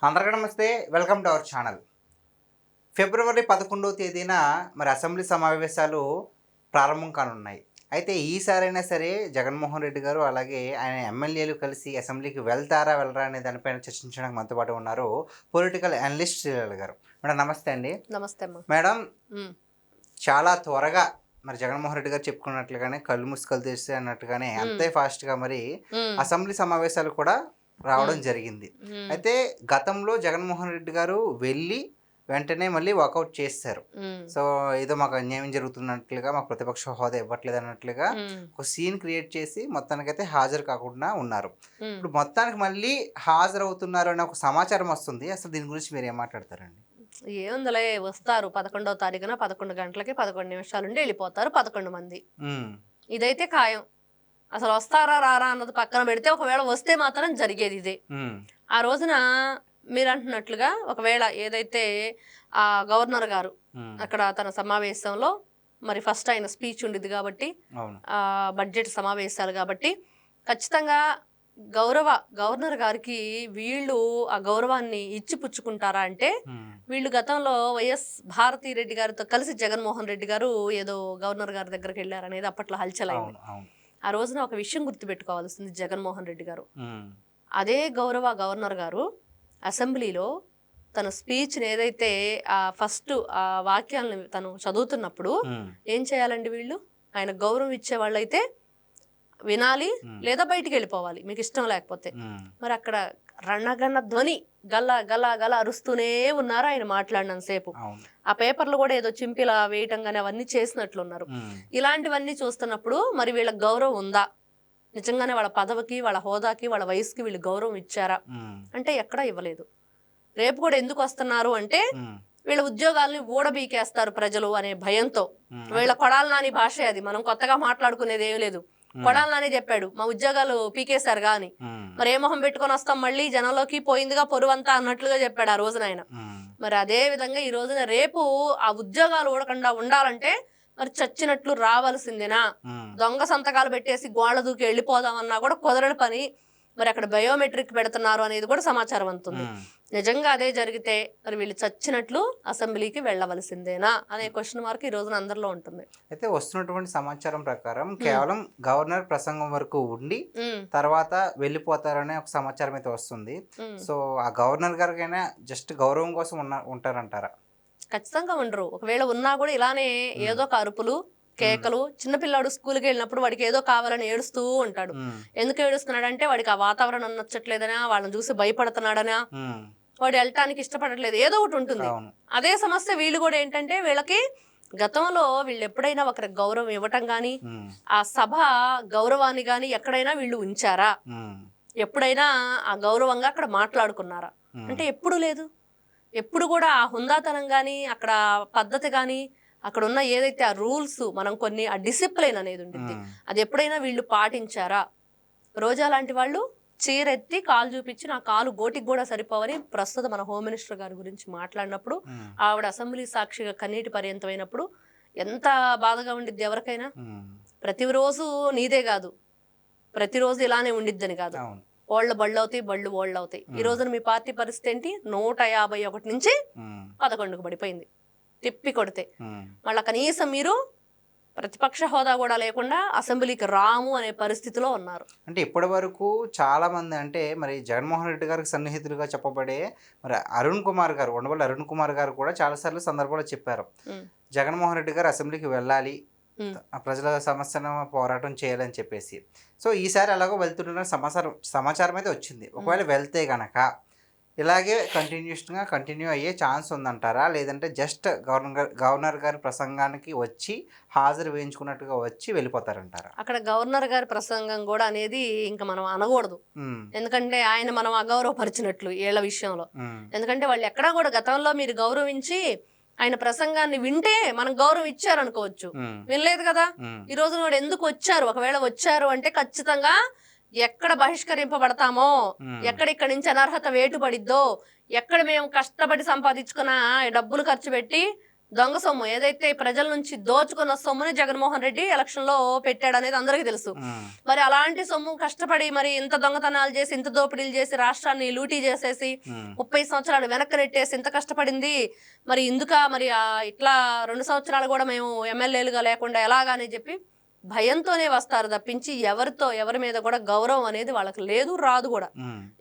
అందరికీ నమస్తే. Welcome to our channel. February 11వ తేదీన మరి అసెంబ్లీ సమావేశాలు ప్రారంభం కానున్నాయి. అయితే ఈసారైనా సరే జగన్మోహన్ రెడ్డి గారు అలాగే ఆయన ఎమ్మెల్యేలు కలిసి అసెంబ్లీకి వెళ్తారా వెళ్ళరా అనే దానిపైన చర్చించడానికి మనతో పాటు ఉన్నారు పొలిటికల్ అనలిస్ట్ శ్రీలత గారు. మేడం నమస్తే అండి. నమస్తే అమ్మా. మేడం చాలా త్వరగా మరి జగన్మోహన్ రెడ్డి గారు చెప్పుకున్నట్లుగానే కళ్ళు ముసుకలు తెరిస్తే అన్నట్టుగానే అంతే ఫాస్ట్గా మరి అసెంబ్లీ సమావేశాలు కూడా రావడం జరిగింది. అయితే గతంలో జగన్మోహన్ రెడ్డి గారు వెళ్ళి వెంటనే మళ్ళీ వాకౌట్ చేస్తారు. సో ఏదో మాకు అన్యాయం జరుగుతున్నట్లుగా, మాకు ప్రతిపక్ష హోదా ఇవ్వట్లేదు అన్నట్లుగా ఒక సీన్ క్రియేట్ చేసి మొత్తానికైతే హాజరు కాకుండా ఉన్నారు. ఇప్పుడు మొత్తానికి మళ్ళీ హాజరవుతున్నారు అనే ఒక సమాచారం వస్తుంది. అసలు దీని గురించి మీరు ఏం మాట్లాడతారండి? ఏముందిలే, వస్తారు 11వ తారీఖున 11 గంటలకి 11 నిమిషాలుండి వెళ్ళిపోతారు 11 మంది. ఇదైతే ఖాయం. అసలు వస్తారా రారా అన్నది పక్కన పెడితే ఒకవేళ వస్తే మాత్రం జరిగేది ఇదే. ఆ రోజున మీరు అంటున్నట్లుగా ఒకవేళ ఏదైతే ఆ గవర్నర్ గారు అక్కడ తన సమావేశంలో మరి ఫస్ట్ ఆయన స్పీచ్ ఉండిద్ది కాబట్టి, బడ్జెట్ సమావేశాలు కాబట్టి ఖచ్చితంగా గవర్నర్ గారికి వీళ్ళు ఆ గౌరవాన్ని ఇచ్చి పుచ్చుకుంటారా అంటే, వీళ్ళు గతంలో వైఎస్ భారతీ రెడ్డి గారితో కలిసి జగన్మోహన్ రెడ్డి గారు ఏదో గవర్నర్ గారి దగ్గరికి వెళ్ళారనేది అప్పట్లో హల్చల్ అయింది. ఆ రోజున ఒక విషయం గుర్తుపెట్టుకోవాల్సింది జగన్మోహన్ రెడ్డి గారు. అదే గవర్నర్ గారు అసెంబ్లీలో తన స్పీచ్ని ఏదైతే ఆ ఫస్ట్ ఆ వాక్యాలను తను చదువుతున్నప్పుడు ఏం చేయాలండి, వీళ్ళు ఆయన గౌరవం ఇచ్చే వాళ్ళైతే వినాలి లేదా బయటికి వెళ్ళిపోవాలి మీకు ఇష్టం లేకపోతే. మరి అక్కడ రణగణ ధ్వని గల గల గల అరుస్తూనే ఉన్నారు ఆయన మాట్లాడినంతసేపు. ఆ పేపర్లు కూడా ఏదో చింపిలా వేయటం కానీ అవన్నీ చేసినట్లున్నారు. ఇలాంటివన్నీ చూస్తున్నప్పుడు మరి వీళ్ళకి గౌరవం ఉందా, నిజంగానే వాళ్ళ పదవికి వాళ్ళ హోదాకి వాళ్ళ వయసుకి వీళ్ళు గౌరవం ఇచ్చారా అంటే ఎక్కడా ఇవ్వలేదు. రేపు కూడా ఎందుకు వస్తున్నారు అంటే వీళ్ళ ఉద్యోగాల్ని ఊడబీకేస్తారు ప్రజలు అనే భయంతో. వీళ్ళ కొడాలి నాని భాషే అది, మనం కొత్తగా మాట్లాడుకునేది ఏం లేదు. కొడాలి నాని చెప్పాడు మా ఉద్యోగాలు పీకేశారు గాని, మరి ఏ మొహం పెట్టుకొని వస్తాం మళ్ళీ జనంలోకి, పోయిందిగా పొరువంతా అన్నట్లుగా చెప్పాడు ఆ రోజున ఆయన. మరి అదే విధంగా ఈ రోజున రేపు ఆ ఉద్యోగాలు ఊడకుండా ఉండాలంటే మరి చచ్చినట్లు రావాల్సిందేనా? దొంగ సంతకాలు పెట్టేసి గోళ్ళ దూకి వెళ్ళిపోదామన్నా కూడా కుదరని పని. మరి అక్కడ బయోమెట్రిక్ పెడుతున్నారు అనేది కూడా సమాచారం అందుతుంది. నిజంగా అదే జరిగితే మరి వీళ్ళు చచ్చినట్లు అసెంబ్లీకి వెళ్ళవలసిందేనా అనే క్వశ్చన్ మార్క్ ఈ రోజున అందరిలో ఉంటుంది. అయితే వస్తున్నటువంటి సమాచారం ప్రకారం కేవలం గవర్నర్ ప్రసంగం వరకు ఉండి తర్వాత వెళ్ళిపోతారనే ఒక సమాచారం అయితే వస్తుంది. సో ఆ గవర్నర్ గారికైనా జస్ట్ గౌరవం కోసం ఉంటారంటారా? ఖచ్చితంగా ఉండరు. ఒకవేళ ఉన్నా కూడా ఇలానే ఏదో ఒక అరుపులు కేకలు. చిన్నపిల్లాడు స్కూల్కి వెళ్ళినప్పుడు వాడికి ఏదో కావాలని ఏడుస్తూ ఉంటాడు. ఎందుకు ఏడుస్తున్నాడంటే వాడికి ఆ వాతావరణం నచ్చట్లేదనా, వాళ్ళని చూసి భయపడుతున్నాడనా, వాడు వెళ్ళటానికి ఇష్టపడట్లేదు, ఏదో ఒకటి ఉంటుంది. అదే సమస్య వీళ్ళు కూడా ఏంటంటే, వీళ్ళకి గతంలో వీళ్ళు ఎప్పుడైనా ఒకరికి గౌరవం ఇవ్వటం గాని, ఆ సభ గౌరవాన్ని గాని ఎక్కడైనా వీళ్ళు ఉంచారా? ఎప్పుడైనా ఆ గౌరవంగా అక్కడ మాట్లాడుకున్నారా అంటే ఎప్పుడు లేదు. ఎప్పుడు కూడా ఆ హుందాతనం గాని, అక్కడ పద్ధతి గాని, అక్కడ ఉన్న ఏదైతే ఆ రూల్స్ మనం కొన్ని ఆ డిసిప్లిన్ అనేది ఉంటుంది, అది ఎప్పుడైనా వీళ్ళు పాటించారా? రోజా లాంటి వాళ్ళు చీరెత్తి కాలు చూపించి నా కాలు గోటికి కూడా సరిపోవని ప్రస్తుతం మన హోమ్ మినిస్టర్ గారి గురించి మాట్లాడినప్పుడు, ఆవిడ అసెంబ్లీ సాక్షిగా కన్నీటి పర్యంతమైనప్పుడు ఎంత బాధగా ఉండిద్ది ఎవరికైనా. ప్రతిరోజు నీదే కాదు, ప్రతిరోజు ఇలానే ఉండిద్దని కాదు, ఓళ్ళ బళ్ళు అవుతాయి, బళ్ళు ఓళ్ళు అవుతాయి. ఈ రోజున మీ పార్టీ పరిస్థితి ఏంటి? 151 నుంచి 11కు పడిపోయింది తిప్పి కొడితే. మళ్ళీ కనీసం మీరు ప్రతిపక్ష హోదా కూడా లేకుండా అసెంబ్లీకి రాము అనే పరిస్థితిలో ఉన్నారు. అంటే ఇప్పటి వరకు చాలా మంది అంటే మరి జగన్మోహన్ రెడ్డి గారికి సన్నిహితులుగా చెప్పబడే మరి అరుణ్ కుమార్ గారు, ఉండవల్లి అరుణ్ కుమార్ గారు కూడా చాలాసార్లు సందర్భంలో చెప్పారు జగన్మోహన్ రెడ్డి గారు అసెంబ్లీకి వెళ్ళాలి, ప్రజల సమస్యను పోరాటం చేయాలని చెప్పేసి. సో ఈసారి ఎలాగో వెళ్తున్న సమాచారం అయితే వచ్చింది. ఒకవేళ వెళ్తే గనక ఇలాగే కంటిన్యూ అయ్యే ఛాన్స్ ఉందంటారా? లేదంటే జస్ట్ గవర్నర్ గారి ప్రసంగానికి వచ్చి హాజరు వేయించుకున్నట్టుగా వచ్చి వెళ్ళిపోతారంటారా? అక్కడ గవర్నర్ గారి ప్రసంగం కూడా అనేది ఇంకా మనం అనకూడదు. ఎందుకంటే ఆయన మనం అగౌరవపరిచినట్లు వీళ్ళ విషయంలో. ఎందుకంటే వాళ్ళు ఎక్కడా కూడా గతంలో మీరు గౌరవించి ఆయన ప్రసంగాన్ని వింటే మనం గౌరవం ఇచ్చారు అనుకోవచ్చు, వినలేదు కదా. ఈ రోజు కూడా ఎందుకు వచ్చారు? ఒకవేళ వచ్చారు అంటే ఖచ్చితంగా ఎక్కడ బహిష్కరింపబడతామో, ఎక్కడిక్కడి నుంచి అనర్హత వేటుపడిద్దో, ఎక్కడ మేము కష్టపడి సంపాదించుకున్న డబ్బులు ఖర్చు పెట్టి దొంగ సొమ్ము ఏదైతే ప్రజల నుంచి దోచుకున్న సొమ్ముని జగన్మోహన్ రెడ్డి ఎలక్షన్ లో పెట్టాడు అనేది అందరికీ తెలుసు. మరి అలాంటి సొమ్ము కష్టపడి మరి ఇంత దొంగతనాలు చేసి ఇంత దోపిడీలు చేసి రాష్ట్రాన్ని లూటీ చేసేసి 30 సంవత్సరాలు వెనక్కి నెట్టేసి ఇంత కష్టపడింది మరి మరి ఇట్లా 2 సంవత్సరాలు కూడా మేము ఎమ్మెల్యేలుగా లేకుండా ఎలాగానే చెప్పి భయంతోనే వస్తారు తప్పించి ఎవరి మీద కూడా గౌరవం అనేది వాళ్ళకి లేదు, రాదు కూడా.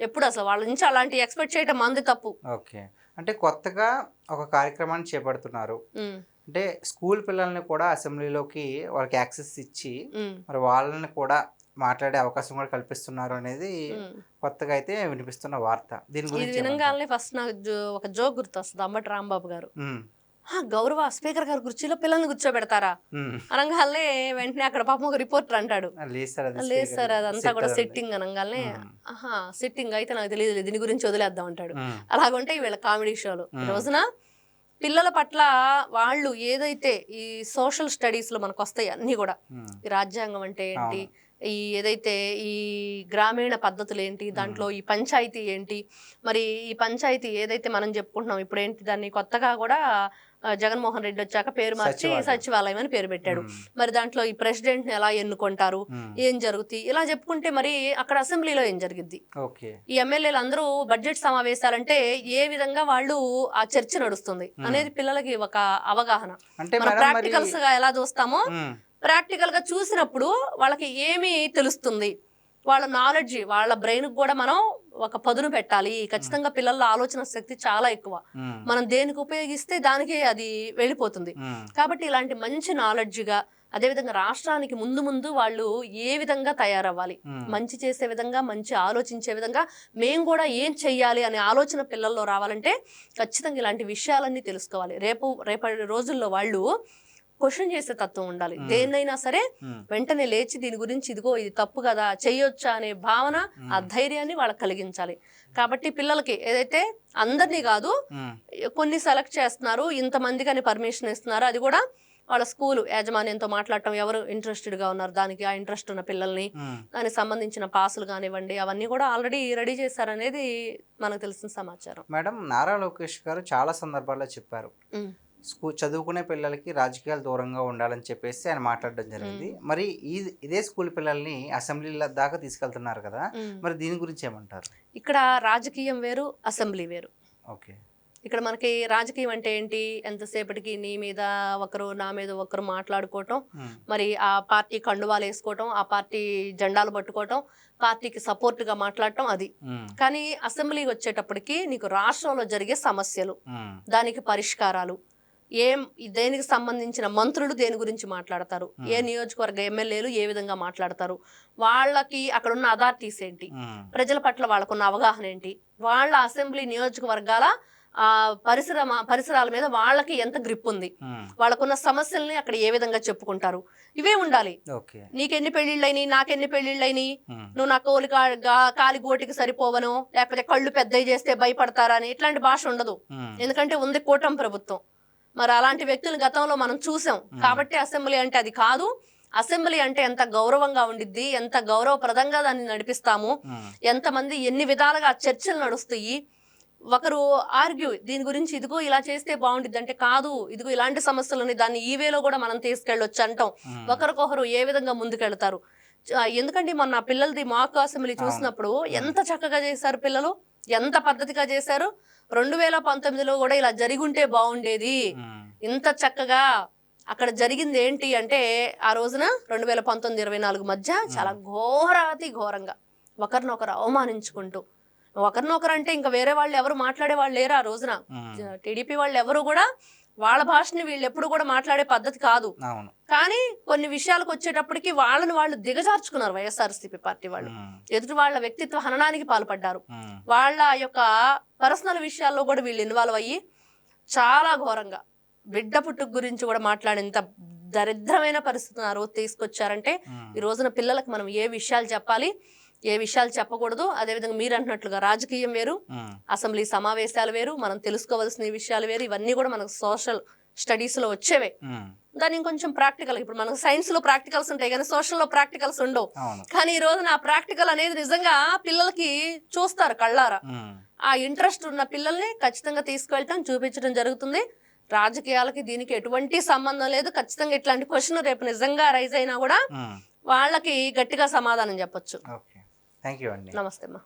ఎప్పుడు అసలు వాళ్ళ నుంచి అలాంటి ఎక్స్పెక్ట్ చేయటం మంది తప్పు. ఓకే, అంటే కొత్తగా ఒక కార్యక్రమాన్ని చేపడుతున్నారు. అంటే స్కూల్ పిల్లల్ని కూడా అసెంబ్లీలోకి వాళ్ళకి యాక్సెస్ ఇచ్చి మరి వాళ్ళని కూడా మాట్లాడే అవకాశం కూడా కల్పిస్తున్నారు అనేది కొత్తగా అయితే వినిపిస్తున్న వార్త. దీని గురించి వినగానే ఫస్ట్ నాకు ఒక జోక్ గుర్తొస్తుంది. అంబటి రాంబాబు గారు గౌరవ స్పీకర్ గారు కుర్చీలో పిల్లల్ని కూర్చోబెడతారా అనగానే వెంటనే అక్కడ పాపం ఒక రిపోర్టర్ అంటాడు, లేదు సార్ అదంతా కూడా సిట్టింగ్ అనగానే, సిట్టింగ్ అయితే నాకు తెలియదు, దీని గురించి వదిలేద్దాం అంటాడు. అలాగుంటే వీళ్ళ కామెడీ షోలు ఈ రోజున పిల్లల పట్ల వాళ్ళు ఏదైతే ఈ సోషల్ స్టడీస్ లో మనకు వస్తాయి అన్ని కూడా, ఈ రాజ్యాంగం అంటే ఏంటి, ఈ ఏదైతే ఈ గ్రామీణ పద్ధతులు ఏంటి, దాంట్లో ఈ పంచాయతీ ఏంటి, మరి ఈ పంచాయతీ ఏదైతే మనం చెప్పుకుంటున్నాం ఇప్పుడు ఏంటి, దాన్ని కొత్తగా కూడా జగన్మోహన్ రెడ్డి వచ్చాక పేరు మార్చి సచివాలయం అని పేరు పెట్టాడు. మరి దాంట్లో ఈ ప్రెసిడెంట్ ని ఎలా ఎన్నుకుంటారు, ఏం జరుగుతాయి, ఇలా చెప్పుకుంటే మరి అక్కడ అసెంబ్లీలో ఏం జరిగింది, ఈ ఎమ్మెల్యేలు అందరూ బడ్జెట్ సమావేశాలంటే ఏ విధంగా వాళ్ళు ఆ చర్చ నడుస్తుంది అనేది పిల్లలకి ఒక అవగాహన. ప్రాక్టికల్స్ గా ఎలా చూస్తామో ప్రాక్టికల్ గా చూసినప్పుడు వాళ్ళకి ఏమి తెలుస్తుంది, వాళ్ళ నాలెడ్జ్, వాళ్ళ బ్రెయిన్ కూడా మనం ఒక పదును పెట్టాలి. ఖచ్చితంగా పిల్లల ఆలోచన శక్తి చాలా ఎక్కువ, మనం దేనికి ఉపయోగిస్తే దానికి అది వెళ్ళిపోతుంది. కాబట్టి ఇలాంటి మంచి నాలెడ్జ్ గా, అదేవిధంగా రాష్ట్రానికి ముందు వాళ్ళు ఏ విధంగా తయారవ్వాలి, మంచి చేసే విధంగా, మంచి ఆలోచించే విధంగా మేము కూడా ఏం చెయ్యాలి అనే ఆలోచన పిల్లల్లో రావాలంటే ఖచ్చితంగా ఇలాంటి విషయాలన్నీ తెలుసుకోవాలి. రేపటి రోజుల్లో వాళ్ళు క్వశ్చన్ చేసే తత్వం ఉండాలి. దేన్నైనా సరే వెంటనే లేచి దీని గురించి ఇదిగో ఇది తప్పు కదా, చెయ్యొచ్చా అనే భావన, ఆ ధైర్యాన్ని వాళ్ళకి కలిగించాలి. కాబట్టి పిల్లలకి ఏదైతే అందరినీ కాదు, కొన్ని సెలెక్ట్ చేస్తున్నారు, ఇంతమందికి అని పర్మిషన్ ఇస్తున్నారు, అది కూడా వాళ్ళ స్కూల్ యాజమాన్యంతో మాట్లాడటం, ఎవరు ఇంట్రెస్టెడ్ గా ఉన్నారు దానికి, ఆ ఇంట్రెస్ట్ ఉన్న పిల్లల్ని, దానికి సంబంధించిన పాసులు కానివ్వండి అవన్నీ కూడా ఆల్రెడీ రెడీ చేశారనేది మనకు తెలిసిన సమాచారం. మేడం, నారా లోకేష్ గారు చాలా సందర్భాల్లో చెప్పారు చదువుకునే పిల్లలకి రాజకీయాలు దూరంగా ఉండాలని చెప్పేసి ఆయన మాట్లాడడం జరిగింది. మరి ఇదే స్కూల్ పిల్లల్ని అసెంబ్లీల దాకా తీసుకెళ్తున్నారు కదా, మరి దీని గురించి ఏమంటారు? ఇక్కడ రాజకీయం వేరు, అసెంబ్లీ వేరు. ఓకే, ఇక్కడ మనకి రాజకీయం అంటే ఏంటి, ఎంతసేపటికి నీ మీద ఒకరు నా మీద ఒకరు మాట్లాడుకోవటం, మరి ఆ పార్టీ కండువాలు వేసుకోవటం, ఆ పార్టీ జెండాలు పట్టుకోవటం, పార్టీకి సపోర్ట్ గా మాట్లాడటం, అది. కానీ అసెంబ్లీకి వచ్చేటప్పటికి నీకు రాష్ట్రంలో జరిగే సమస్యలు, దానికి పరిష్కారాలు, దేనికి సంబంధించిన మంత్రులు దేని గురించి మాట్లాడతారు, ఏ నియోజకవర్గ ఎమ్మెల్యేలు ఏ విధంగా మాట్లాడతారు, వాళ్ళకి అక్కడ ఉన్న అథారిటీస్ ఏంటి, ప్రజల పట్ల వాళ్ళకున్న అవగాహన ఏంటి, వాళ్ళ అసెంబ్లీ నియోజకవర్గాల పరిసరాల మీద వాళ్ళకి ఎంత గ్రిప్ ఉంది, వాళ్ళకున్న సమస్యల్ని అక్కడ ఏ విధంగా చెప్పుకుంటారు, ఇవే ఉండాలి. నీకెన్ని పెళ్లిళ్ళైనాయి, నాకెన్ని పెళ్లిళ్ళైనాయి, నువ్వు నా కోలి కాలి గోటికి సరిపోవను, లేకపోతే కళ్ళు పెద్దవి చేస్తే భయపడతారా అని ఇట్లాంటి భాష ఉండదు. ఎందుకంటే ఉంది కూటమి ప్రభుత్వం. మరి అలాంటి వ్యక్తులు గతంలో మనం చూసాం. కాబట్టి అసెంబ్లీ అంటే అది కాదు. అసెంబ్లీ అంటే ఎంత గౌరవంగా ఉండిద్ది, ఎంత గౌరవప్రదంగా దాన్ని నడిపిస్తాము, ఎంతమంది ఎన్ని విధాలుగా చర్చలు నడుస్తాయి. ఒకరు ఆర్గ్యూ దీని గురించి, ఇదిగో ఇలా చేస్తే బాగుండిద్ది అంటే, కాదు ఇదిగో ఇలాంటి సమస్యలని దాన్ని ఈ వేలో కూడా మనం తీసుకెళ్ళొచ్చు అంటాం. ఒకరికొకరు ఏ విధంగా ముందుకెళ్తారు. ఎందుకంటే మొన్న పిల్లలది మాక్ అసెంబ్లీ చూసినప్పుడు ఎంత చక్కగా చేశారు పిల్లలు, ఎంత పద్ధతిగా చేశారు. 2019లో కూడా ఇలా జరిగుంటే బాగుండేది. ఇంత చక్కగా అక్కడ జరిగింది ఏంటి అంటే, ఆ రోజున 2019-24 మధ్య చాలా ఘోరాతి ఘోరంగా ఒకరినొకరు అవమానించుకుంటూ, ఒకరినొకరు అంటే ఇంకా వేరే వాళ్ళు ఎవరు మాట్లాడే వాళ్ళు లేరు. ఆ రోజున టీడీపీ వాళ్ళు ఎవరు కూడా వాళ్ళ భాషని వీళ్ళు ఎప్పుడు కూడా మాట్లాడే పద్ధతి కాదు. కానీ కొన్ని విషయాలకు వచ్చేటప్పటికి వాళ్ళని వాళ్ళు దిగజార్చుకున్నారు. వైఎస్ఆర్సీపీ పార్టీ వాళ్ళు ఎదుటి వాళ్ళ వ్యక్తిత్వ హననానికి పాల్పడ్డారు. వాళ్ళ యొక్క పర్సనల్ విషయాల్లో కూడా వీళ్ళు ఇన్వాల్వ్ అయ్యి చాలా ఘోరంగా బిడ్డ పుట్టుక గురించి కూడా మాట్లాడేంత దరిద్రమైన పరిస్థితిని ఆ రోజు తీసుకొచ్చారంటే, ఈ రోజున పిల్లలకు మనం ఏ విషయాలు చెప్పాలి, ఏ విషయాలు చెప్పకూడదు. అదేవిధంగా మీరు అంటున్నట్లుగా రాజకీయం వేరు, అసెంబ్లీ సమావేశాలు వేరు, మనం తెలుసుకోవాల్సిన విషయాలు వేరు. ఇవన్నీ కూడా మనకు సోషల్ స్టడీస్ లో వచ్చేవే. దాన్ని ఇంకొంచెం ప్రాక్టికల్, ఇప్పుడు మనకు సైన్స్ లో ప్రాక్టికల్స్ ఉంటాయి కానీ సోషల్ లో ప్రాక్టికల్స్ ఉండవు. కానీ ఈ రోజు నా ప్రాక్టికల్ అనేది నిజంగా పిల్లలకి చూస్తారు కళ్ళారా. ఆ ఇంట్రెస్ట్ ఉన్న పిల్లల్ని ఖచ్చితంగా తీసుకెళ్ళటం, చూపించడం జరుగుతుంది. రాజకీయాలకి దీనికి ఎటువంటి సంబంధం లేదు. ఖచ్చితంగా ఇట్లాంటి క్వశ్చన్ రేపు నిజంగా రైజ్ అయినా కూడా వాళ్ళకి గట్టిగా సమాధానం చెప్పొచ్చు. ఓకే, థ్యాంక్ యూ అండి. నమస్తే అమ్మా.